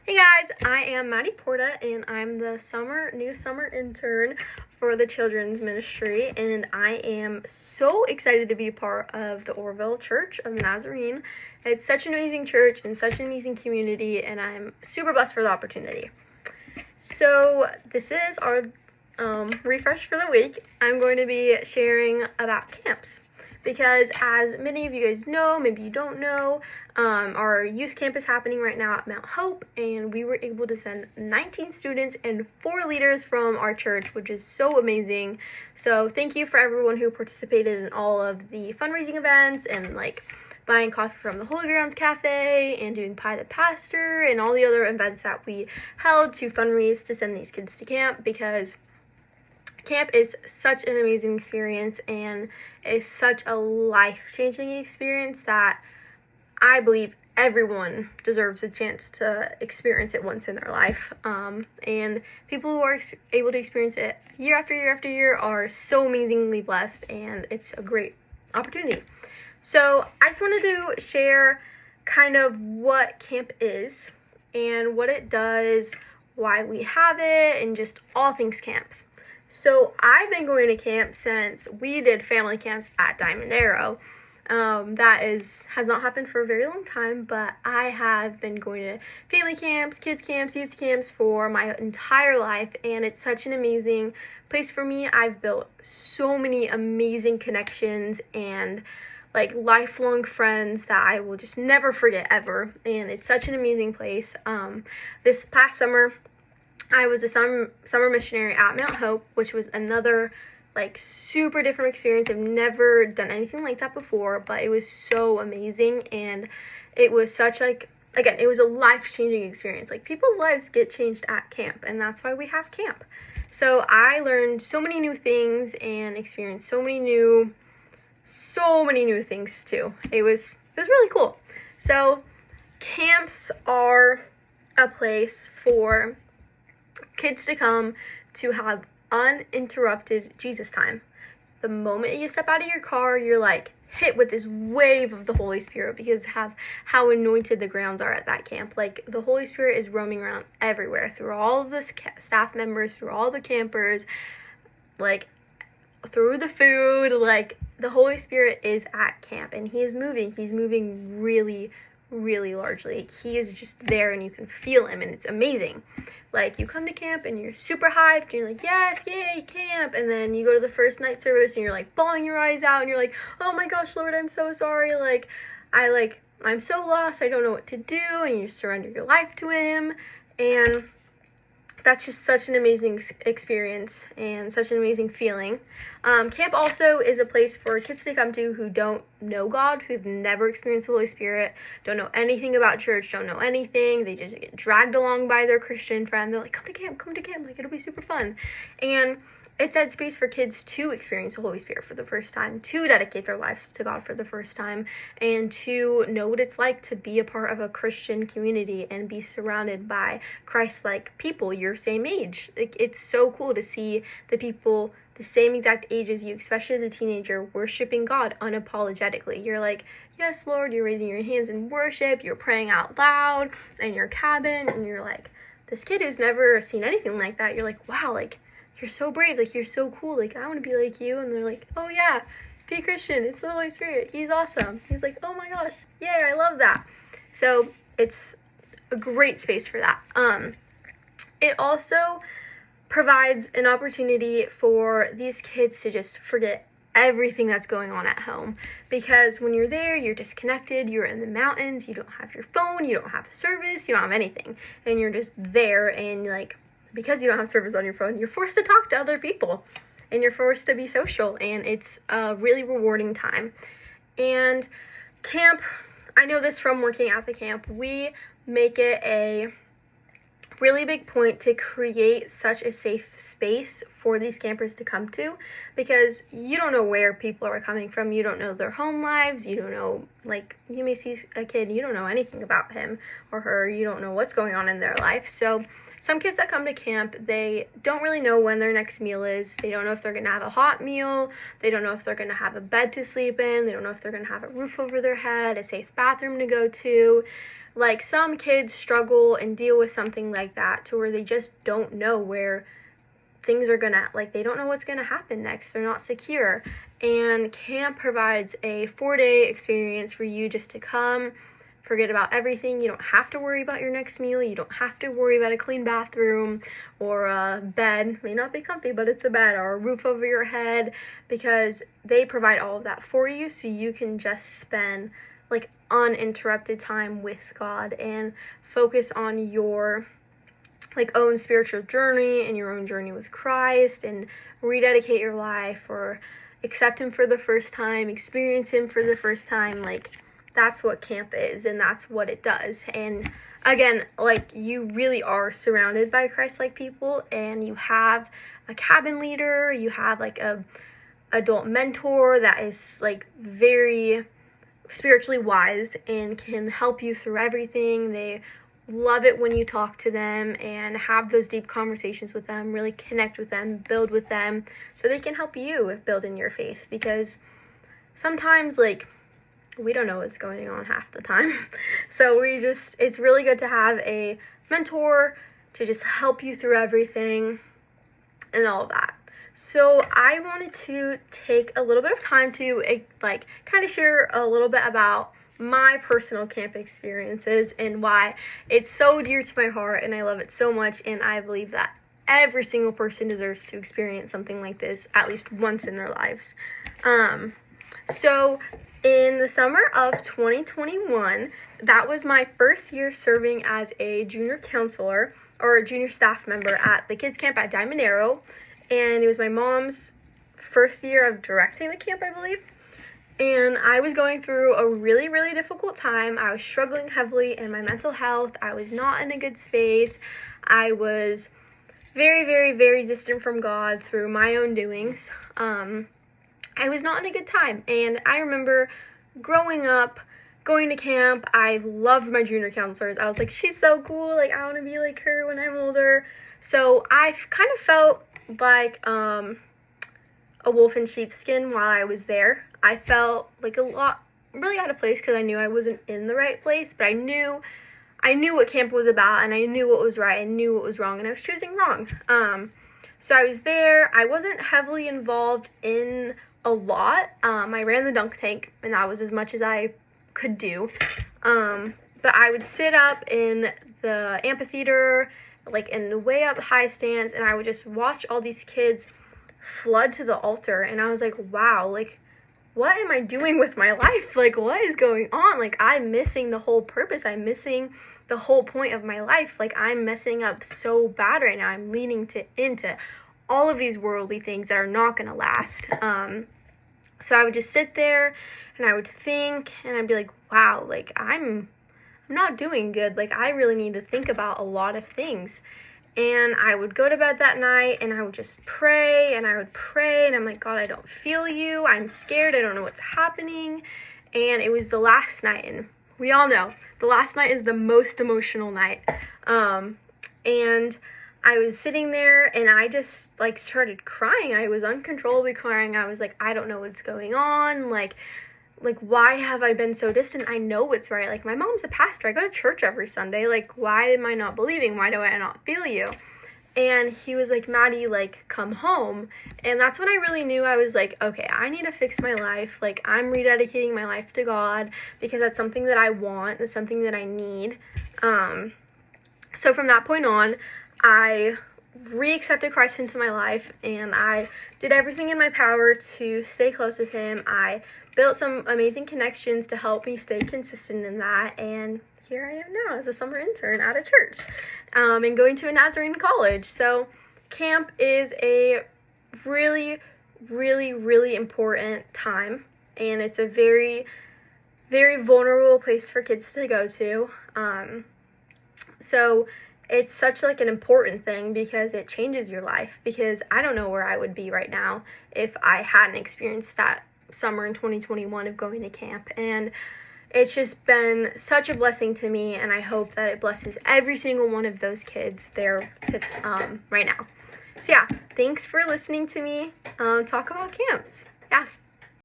Hey guys, I am Maddie Porta and I'm the new summer intern for the children's ministry, and I am so excited to be a part of the Orville Church of the Nazarene. It's such an amazing church and such an amazing community, and I'm super blessed for the opportunity. So this is our refresh for the week. I'm going to be sharing about camps. Because as many of you guys know, maybe you don't know, our youth camp is happening right now at Mount Hope, and we were able to send 19 students and 4 leaders from our church, which is so amazing. So thank you for everyone who participated in all of the fundraising events and buying coffee from the Holy Grounds Cafe and doing Pie the Pastor and all the other events that we held to fundraise to send these kids to camp, because camp is such an amazing experience and it's such a life-changing experience that I believe everyone deserves a chance to experience it once in their life. And people who are able to experience it year after year after year are so amazingly blessed, and it's a great opportunity. So I just wanted to share kind of what camp is and what it does, why we have it, and just all things camps. So I've been going to camp since we did family camps at Diamond Arrow. Has not happened for a very long time, but I have been going to family camps, kids camps, youth camps for my entire life, and it's such an amazing place for me. I've built so many amazing connections and lifelong friends that I will just never forget ever, and it's such an amazing place. This past summer, I was a summer missionary at Mount Hope, which was another super different experience. I've never done anything like that before, but it was so amazing, and it was such it was a life-changing experience. People's lives get changed at camp, and that's why we have camp. So I learned so many new things and experienced so many new things too. It was really cool. So camps are a place for kids to come to have uninterrupted Jesus time. The moment you step out of your car, you're hit with this wave of the Holy Spirit, because of how anointed the grounds are at that camp. The Holy Spirit is roaming around everywhere, through all of the staff members, through all the campers, through the food. The Holy Spirit is at camp, and he's moving really, really largely. He is just there, and you can feel him, and it's amazing. You come to camp and you're super hyped, and you're yes, yay, camp, and then you go to the first night service and you're bawling your eyes out, and you're oh my gosh, Lord, I'm so sorry, I'm so lost, I don't know what to do, and you surrender your life to him, and that's just such an amazing experience and such an amazing feeling. Camp also is a place for kids to come to who don't know God, who've never experienced the Holy Spirit, don't know anything about church, don't know anything. They just get dragged along by their Christian friend. They're come to camp, it'll be super fun. And it's that space for kids to experience the Holy Spirit for the first time, to dedicate their lives to God for the first time, and to know what it's like to be a part of a Christian community and be surrounded by Christ-like people your same age. It's so cool to see the people the same exact age as you, especially as a teenager, worshiping God unapologetically. You're yes, Lord, you're raising your hands in worship, you're praying out loud in your cabin, and you're this kid who's never seen anything like that, you're wow, you're so brave, you're so cool, I want to be like you. And they're oh yeah, be a Christian, it's the Holy Spirit, he's awesome. He's oh my gosh, yay, I love that. So it's a great space for that. It also provides an opportunity for these kids to just forget everything that's going on at home, because when you're there, you're disconnected, you're in the mountains, you don't have your phone, you don't have service, you don't have anything, and you're just there, and because you don't have service on your phone, you're forced to talk to other people, and you're forced to be social, and it's a really rewarding time. And camp, I know this from working at the camp, we make it a really big point to create such a safe space for these campers to come to, because you don't know where people are coming from, you don't know their home lives, you don't know, you may see a kid, you don't know anything about him or her, you don't know what's going on in their life. So some kids that come to camp, they don't really know when their next meal is. They don't know if they're going to have a hot meal. They don't know if they're going to have a bed to sleep in. They don't know if they're going to have a roof over their head, a safe bathroom to go to. Like, some kids struggle and deal with something like that to where they just don't know where things are gonna, like, they don't know what's gonna happen next. They're not secure. And camp provides a 4-day experience for you just to come, forget about everything. You don't have to worry about your next meal. You don't have to worry about a clean bathroom or a bed. May not be comfy, but it's a bed, or a roof over your head, because they provide all of that for you, so you can just spend like uninterrupted time with God and focus on your like own spiritual journey and your own journey with Christ, and rededicate your life or accept him for the first time, experience him for the first time. Like, that's what camp is, and that's what it does. And again, like, you really are surrounded by Christ-like people, and you have a cabin leader, you have like a adult mentor that is like very spiritually wise and can help you through everything. They love it when you talk to them and have those deep conversations with them, really connect with them, build with them, so they can help you build in your faith, because sometimes, like, we don't know what's going on half the time. So it's really good to have a mentor to just help you through everything and all of that. So I wanted to take a little bit of time to like kind of share a little bit about my personal camp experiences and why it's so dear to my heart, and I love it so much, and I believe that every single person deserves to experience something like this at least once in their lives. So in the summer of 2021, that was my first year serving as a junior counselor or a junior staff member at the kids camp at Diamond Arrow, and it was my mom's first year of directing the camp, I believe. And I was going through a really, really difficult time. I was struggling heavily in my mental health. I was not in a good space. I was very, very, very distant from God through my own doings. I was not in a good time. And I remember growing up, going to camp. I loved my junior counselors. I was like, she's so cool. Like, I want to be like her when I'm older. So I kind of felt like a wolf in sheep's skin while I was there. I felt like a lot really out of place because I knew I wasn't in the right place, but I knew what camp was about, and I knew what was right and knew what was wrong, and I was choosing wrong. So I was there. I wasn't heavily involved in a lot. I ran the dunk tank, and that was as much as I could do. But I would sit up in the amphitheater, like in the way up high stands, and I would just watch all these kids flood to the altar, and I was like, wow, like, what am I doing with my life? Like, what is going on? Like, I'm missing the whole purpose. I'm missing the whole point of my life. Like, I'm messing up so bad right now. I'm leaning into all of these worldly things that are not going to last. So I would just sit there, and I would think, and I'd be like, wow, like, I'm not doing good. Like, I really need to think about a lot of things. And I would go to bed that night, and I would just pray, and I would pray, and I'm like, God, I don't feel you. I'm scared. I don't know what's happening. And it was the last night, and we all know the last night is the most emotional night. And I was sitting there, and I just, like, started crying. I was uncontrollably crying. I was like, I don't know what's going on. Like, why have I been so distant? I know what's right. Like, my mom's a pastor. I go to church every Sunday. Like, why am I not believing? Why do I not feel you? And he was like, Maddie, like, come home. And that's when I really knew. I was like, okay, I need to fix my life. Like, I'm rededicating my life to God because that's something that I want. It's something that I need. So from that point on, I re-accepted Christ into my life, and I did everything in my power to stay close with him. I built some amazing connections to help me stay consistent in that, and here I am now as a summer intern at a church, and going to a Nazarene college. So camp is a really, really, really important time, and it's a very, very vulnerable place for kids to go to. So it's such like an important thing because it changes your life, because I don't know where I would be right now if I hadn't experienced that summer in 2021 of going to camp. And it's just been such a blessing to me, and I hope that it blesses every single one of those kids there right now. So yeah, thanks for listening to me talk about camps. Yeah.